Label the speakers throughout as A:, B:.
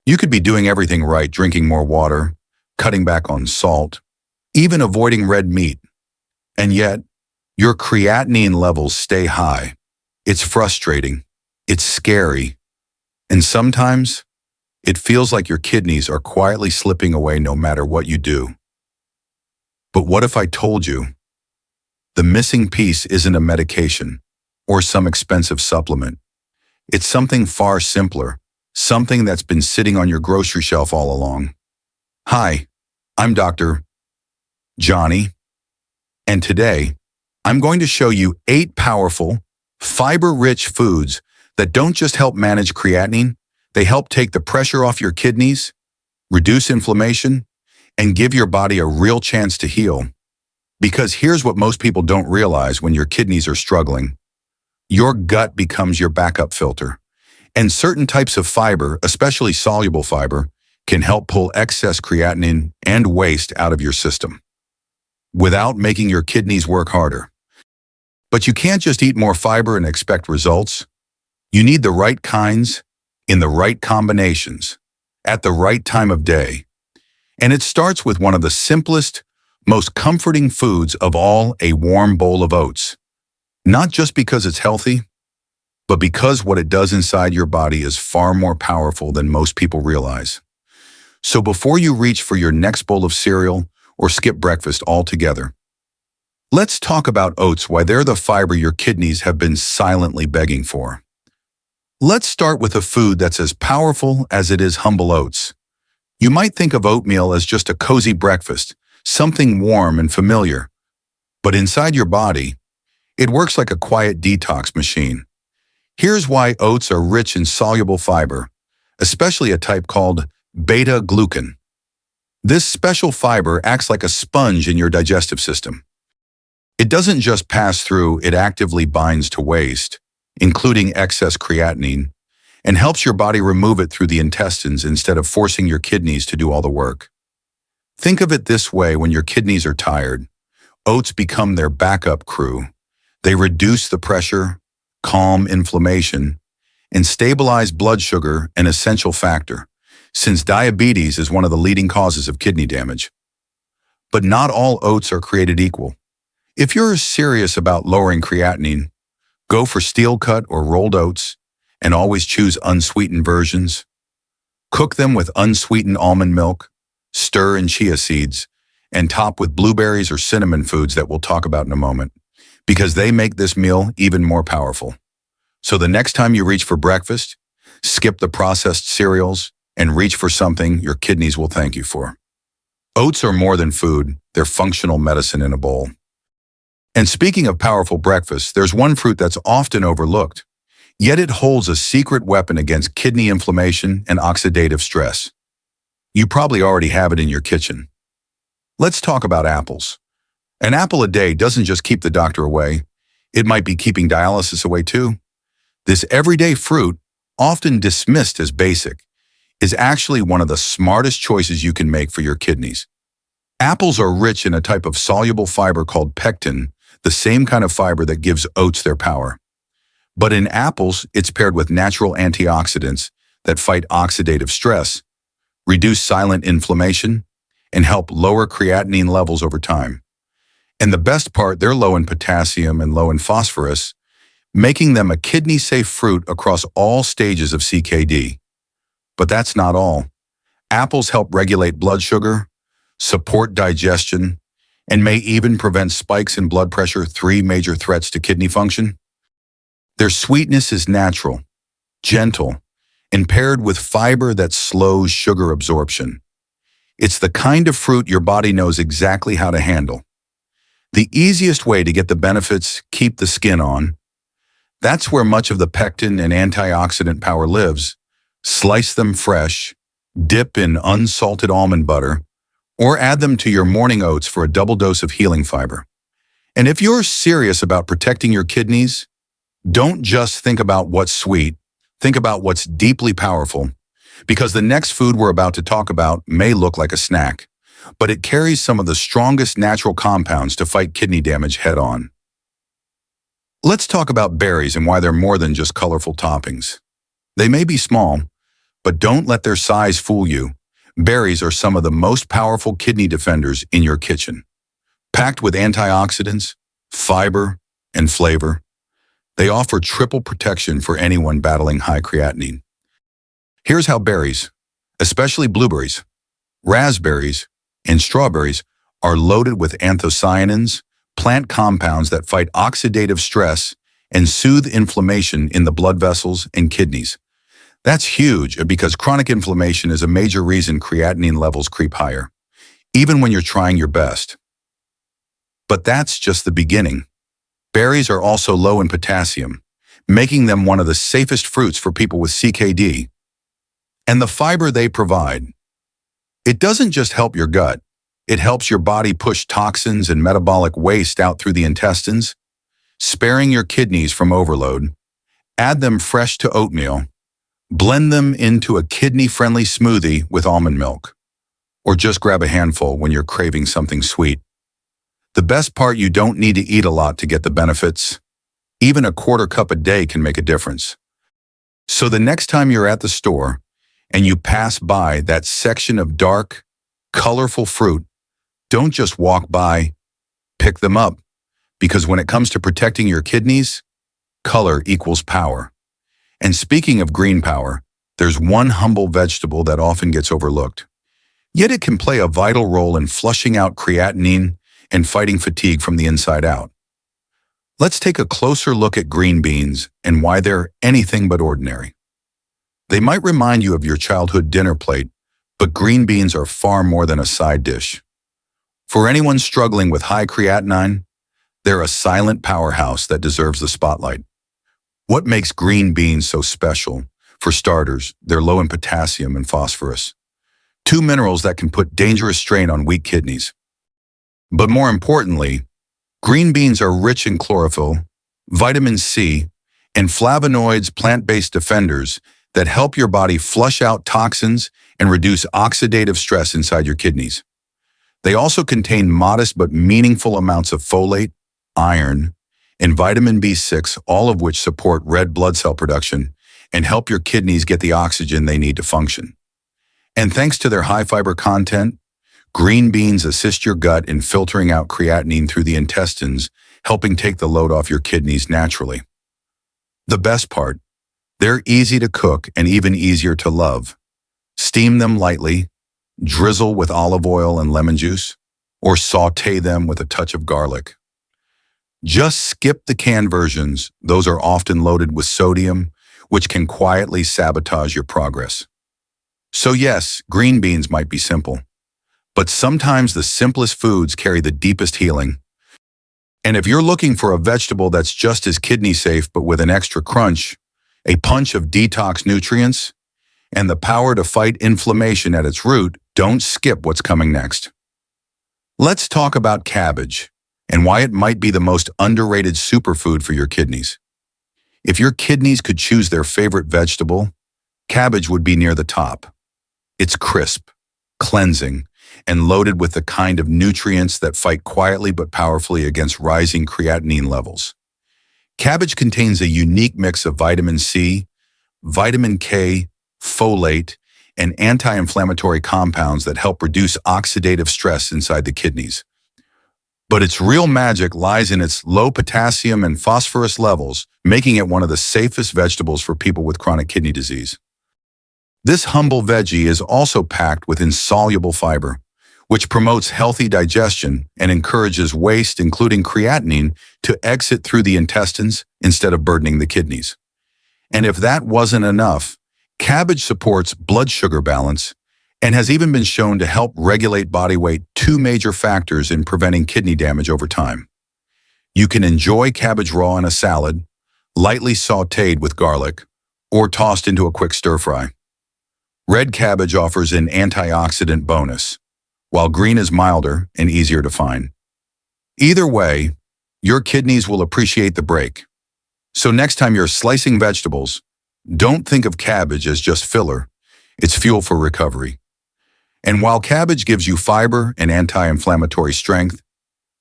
A: You could be doing everything right, drinking more water, cutting back on salt, even avoiding red meat, and yet your creatinine levels stay high. It's frustrating, it's scary, and sometimes it feels like your kidneys are quietly slipping away no matter what you do. But what if I told you the missing piece isn't a medication or some expensive supplement? It's something far simpler, something that's been sitting on your grocery shelf all along. Hi, I'm Dr. Johnny, and today I'm going to show you 8 powerful, fiber-rich foods that don't just help manage creatinine, they help take the pressure off your kidneys, reduce inflammation, and give your body a real chance to heal. Because here's what most people don't realize when your kidneys are struggling. Your gut becomes your backup filter, and certain types of fiber, especially soluble fiber, can help pull excess creatinine and waste out of your system without making your kidneys work harder. But you can't just eat more fiber and expect results. You need the right kinds, in the right combinations, at the right time of day. And it starts with one of the simplest, most comforting foods of all, a warm bowl of oats. Not just because it's healthy, but because what it does inside your body is far more powerful than most people realize. So before you reach for your next bowl of cereal or skip breakfast altogether, let's talk about oats, why they're the fiber your kidneys have been silently begging for. Let's start with a food that's as powerful as it is humble: oats. You might think of oatmeal as just a cozy breakfast, something warm and familiar. But inside your body, it works like a quiet detox machine. Here's why oats are rich in soluble fiber, especially a type called beta-glucan. This special fiber acts like a sponge in your digestive system. It doesn't just pass through, it actively binds to waste, including excess creatinine, and helps your body remove it through the intestines instead of forcing your kidneys to do all the work. Think of it this way: when your kidneys are tired, oats become their backup crew. They reduce the pressure, calm inflammation, and stabilize blood sugar, an essential factor, since diabetes is one of the leading causes of kidney damage. But not all oats are created equal. If you're serious about lowering creatinine, go for steel-cut or rolled oats, and always choose unsweetened versions. Cook them with unsweetened almond milk, stir in chia seeds, and top with blueberries or cinnamon foods that we'll talk about in a moment, because they make this meal even more powerful. So the next time you reach for breakfast, skip the processed cereals and reach for something your kidneys will thank you for. Oats are more than food, they're functional medicine in a bowl. And speaking of powerful breakfasts, there's one fruit that's often overlooked, yet it holds a secret weapon against kidney inflammation and oxidative stress. You probably already have it in your kitchen. Let's talk about apples. An apple a day doesn't just keep the doctor away, it might be keeping dialysis away too. This everyday fruit, often dismissed as basic, is actually one of the smartest choices you can make for your kidneys. Apples are rich in a type of soluble fiber called pectin, the same kind of fiber that gives oats their power. But in apples, it's paired with natural antioxidants that fight oxidative stress, reduce silent inflammation, and help lower creatinine levels over time. And the best part, they're low in potassium and low in phosphorus, making them a kidney-safe fruit across all stages of CKD. But that's not all. Apples help regulate blood sugar, support digestion, and may even prevent spikes in blood pressure, 3 major threats to kidney function. Their sweetness is natural, gentle, and paired with fiber that slows sugar absorption. It's the kind of fruit your body knows exactly how to handle. The easiest way to get the benefits: keep the skin on. That's where much of the pectin and antioxidant power lives. Slice them fresh, dip in unsalted almond butter, or add them to your morning oats for a double dose of healing fiber. And if you're serious about protecting your kidneys, don't just think about what's sweet, think about what's deeply powerful, because the next food we're about to talk about may look like a snack, but it carries some of the strongest natural compounds to fight kidney damage head-on. Let's talk about berries and why they're more than just colorful toppings. They may be small, But don't let their size fool you. Berries are some of the most powerful kidney defenders in your kitchen. Packed with antioxidants, fiber, and flavor, they offer triple protection for anyone battling high creatinine. Here's how berries, especially blueberries, raspberries, and strawberries, are loaded with anthocyanins, plant compounds that fight oxidative stress and soothe inflammation in the blood vessels and kidneys. That's huge because chronic inflammation is a major reason creatinine levels creep higher, even when you're trying your best. But that's just the beginning. Berries are also low in potassium, making them one of the safest fruits for people with CKD. And the fiber they provide, it doesn't just help your gut. It helps your body push toxins and metabolic waste out through the intestines, sparing your kidneys from overload. Add them fresh to oatmeal. Blend them into a kidney-friendly smoothie with almond milk. Or just grab a handful when you're craving something sweet. The best part, you don't need to eat a lot to get the benefits. Even a quarter cup a day can make a difference. So the next time you're at the store and you pass by that section of dark, colorful fruit, don't just walk by, pick them up. Because when it comes to protecting your kidneys, color equals power. And speaking of green power, there's one humble vegetable that often gets overlooked. Yet it can play a vital role in flushing out creatinine and fighting fatigue from the inside out. Let's take a closer look at green beans and why they're anything but ordinary. They might remind you of your childhood dinner plate, but green beans are far more than a side dish. For anyone struggling with high creatinine, they're a silent powerhouse that deserves the spotlight. What makes green beans so special? For starters, they're low in potassium and phosphorus, two minerals that can put dangerous strain on weak kidneys. But more importantly, green beans are rich in chlorophyll, vitamin C, and flavonoids, plant-based defenders that help your body flush out toxins and reduce oxidative stress inside your kidneys. They also contain modest but meaningful amounts of folate, iron, and vitamin B6, all of which support red blood cell production and help your kidneys get the oxygen they need to function. And thanks to their high fiber content, green beans assist your gut in filtering out creatinine through the intestines, helping take the load off your kidneys naturally. The best part, they're easy to cook and even easier to love. Steam them lightly, drizzle with olive oil and lemon juice, or saute them with a touch of garlic. Just skip the canned versions. Those are often loaded with sodium, which can quietly sabotage your progress. So yes, green beans might be simple, but sometimes the simplest foods carry the deepest healing. And if you're looking for a vegetable that's just as kidney safe but with an extra crunch, a punch of detox nutrients, and the power to fight inflammation at its root, don't skip what's coming next. Let's talk about cabbage and why it might be the most underrated superfood for your kidneys. If your kidneys could choose their favorite vegetable, cabbage would be near the top. It's crisp, cleansing, and loaded with the kind of nutrients that fight quietly but powerfully against rising creatinine levels. Cabbage contains a unique mix of vitamin C, vitamin K, folate, and anti-inflammatory compounds that help reduce oxidative stress inside the kidneys. But its real magic lies in its low potassium and phosphorus levels, making it one of the safest vegetables for people with chronic kidney disease. This humble veggie is also packed with insoluble fiber, which promotes healthy digestion and encourages waste, including creatinine, to exit through the intestines instead of burdening the kidneys. And if that wasn't enough, cabbage supports blood sugar balance and has even been shown to help regulate body weight, two major factors in preventing kidney damage over time. You can enjoy cabbage raw in a salad, lightly sautéed with garlic, or tossed into a quick stir-fry. Red cabbage offers an antioxidant bonus, while green is milder and easier to find. Either way, your kidneys will appreciate the break. So next time you're slicing vegetables, don't think of cabbage as just filler. It's fuel for recovery. And while cabbage gives you fiber and anti-inflammatory strength,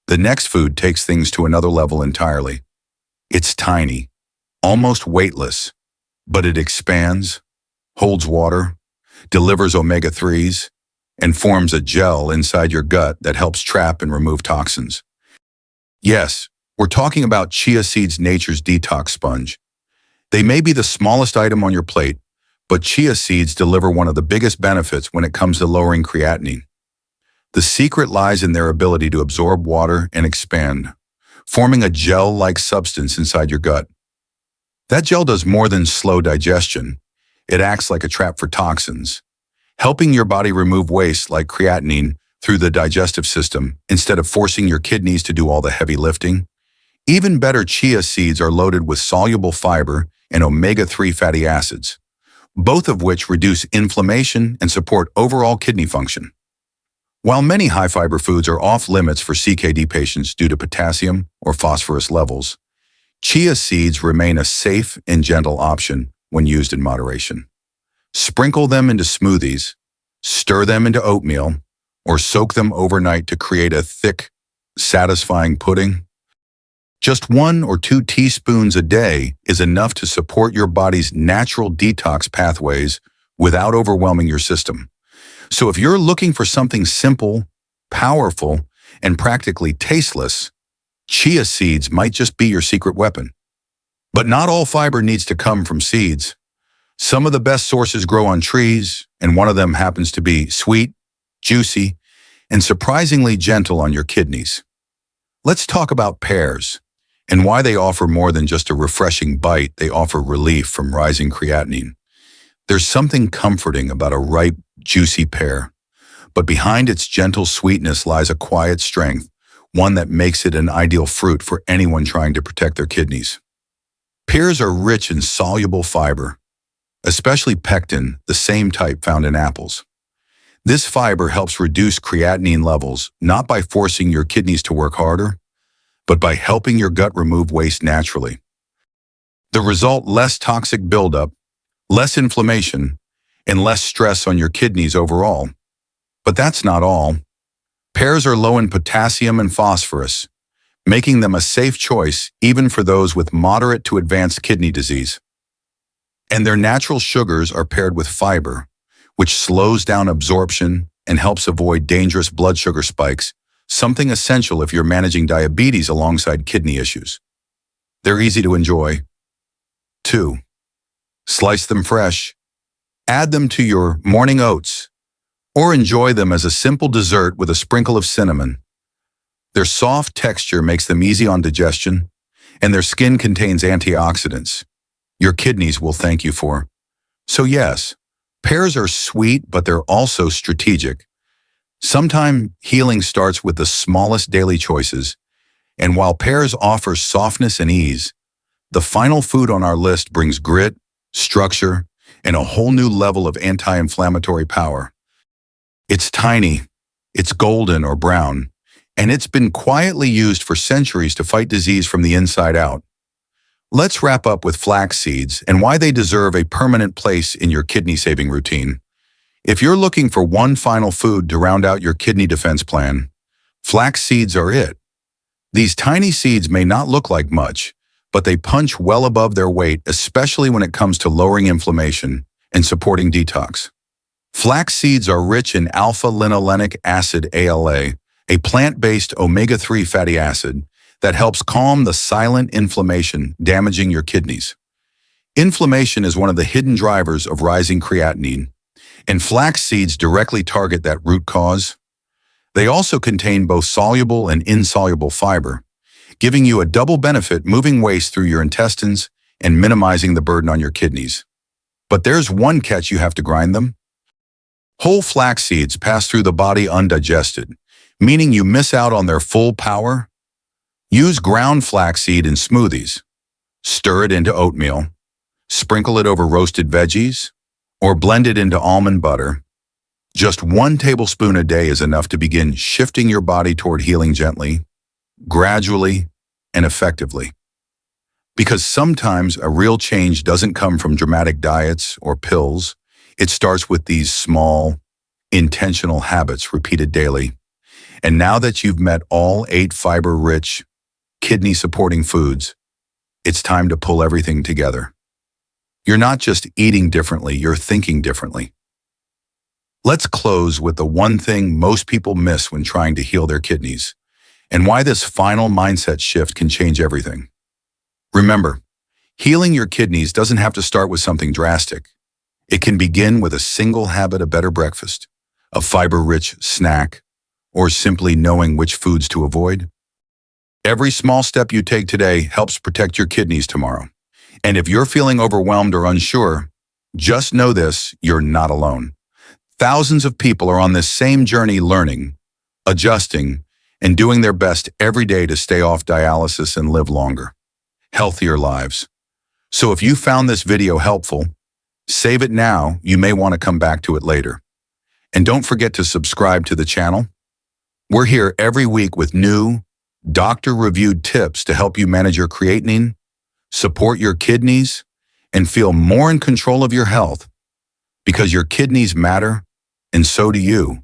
A: the next food takes things to another level entirely. It's tiny, almost weightless, but it expands, holds water, delivers omega-3s, and forms a gel inside your gut that helps trap and remove toxins. Yes, we're talking about chia seeds, nature's detox sponge. They may be the smallest item on your plate, but chia seeds deliver one of the biggest benefits when it comes to lowering creatinine. The secret lies in their ability to absorb water and expand, forming a gel-like substance inside your gut. That gel does more than slow digestion. It acts like a trap for toxins, helping your body remove waste like creatinine through the digestive system instead of forcing your kidneys to do all the heavy lifting. Even better, chia seeds are loaded with soluble fiber and omega-3 fatty acids, both of which reduce inflammation and support overall kidney function. While many high-fiber foods are off-limits for CKD patients due to potassium or phosphorus levels, chia seeds remain a safe and gentle option when used in moderation. Sprinkle them into smoothies, stir them into oatmeal, or soak them overnight to create a thick, satisfying pudding. Just 1 or 2 teaspoons a day is enough to support your body's natural detox pathways without overwhelming your system. So if you're looking for something simple, powerful, and practically tasteless, chia seeds might just be your secret weapon. But not all fiber needs to come from seeds. Some of the best sources grow on trees, and one of them happens to be sweet, juicy, and surprisingly gentle on your kidneys. Let's talk about pears and why they offer more than just a refreshing bite. They offer relief from rising creatinine. There's something comforting about a ripe, juicy pear, but behind its gentle sweetness lies a quiet strength, one that makes it an ideal fruit for anyone trying to protect their kidneys. Pears are rich in soluble fiber, especially pectin, the same type found in apples. This fiber helps reduce creatinine levels, not by forcing your kidneys to work harder, but by helping your gut remove waste naturally. The result: less toxic buildup, less inflammation, and less stress on your kidneys overall. But that's not all. Pears are low in potassium and phosphorus, making them a safe choice even for those with moderate to advanced kidney disease. And their natural sugars are paired with fiber, which slows down absorption and helps avoid dangerous blood sugar spikes, something essential if you're managing diabetes alongside kidney issues. They're easy to enjoy. 2. Slice them fresh. Add them to your morning oats, or enjoy them as a simple dessert with a sprinkle of cinnamon. Their soft texture makes them easy on digestion, and their skin contains antioxidants your kidneys will thank you for. So yes, pears are sweet, but they're also strategic. Sometimes healing starts with the smallest daily choices, and while pears offer softness and ease, the final food on our list brings grit, structure, and a whole new level of anti-inflammatory power. It's tiny, it's golden or brown, and it's been quietly used for centuries to fight disease from the inside out. Let's wrap up with flax seeds and why they deserve a permanent place in your kidney-saving routine. If you're looking for one final food to round out your kidney defense plan, flax seeds are it. These tiny seeds may not look like much, but they punch well above their weight, especially when it comes to lowering inflammation and supporting detox. Flax seeds are rich in alpha-linolenic acid ALA, a plant-based omega-3 fatty acid that helps calm the silent inflammation damaging your kidneys. Inflammation is one of the hidden drivers of rising creatinine, and flax seeds directly target that root cause. They also contain both soluble and insoluble fiber, giving you a double benefit, moving waste through your intestines and minimizing the burden on your kidneys. But there's one catch: you have to grind them. Whole flax seeds pass through the body undigested, meaning you miss out on their full power. Use ground flaxseed in smoothies. Stir it into oatmeal. Sprinkle it over roasted veggies, or blend it into almond butter. Just 1 tablespoon a day is enough to begin shifting your body toward healing gently, gradually, and effectively. Because sometimes a real change doesn't come from dramatic diets or pills. It starts with these small, intentional habits repeated daily. And now that you've met all 8 fiber-rich, kidney-supporting foods, it's time to pull everything together. You're not just eating differently, you're thinking differently. Let's close with the one thing most people miss when trying to heal their kidneys, and why this final mindset shift can change everything. Remember, healing your kidneys doesn't have to start with something drastic. It can begin with a single habit: a better breakfast, a fiber-rich snack, or simply knowing which foods to avoid. Every small step you take today helps protect your kidneys tomorrow. And if you're feeling overwhelmed or unsure, just know this: you're not alone. Thousands of people are on this same journey, learning, adjusting, and doing their best every day to stay off dialysis and live longer, healthier lives. So if you found this video helpful, save it now. You may want to come back to it later. And don't forget to subscribe to the channel. We're here every week with new, doctor-reviewed tips to help you manage your creatinine, support your kidneys, and feel more in control of your health. Because your kidneys matter, and so do you.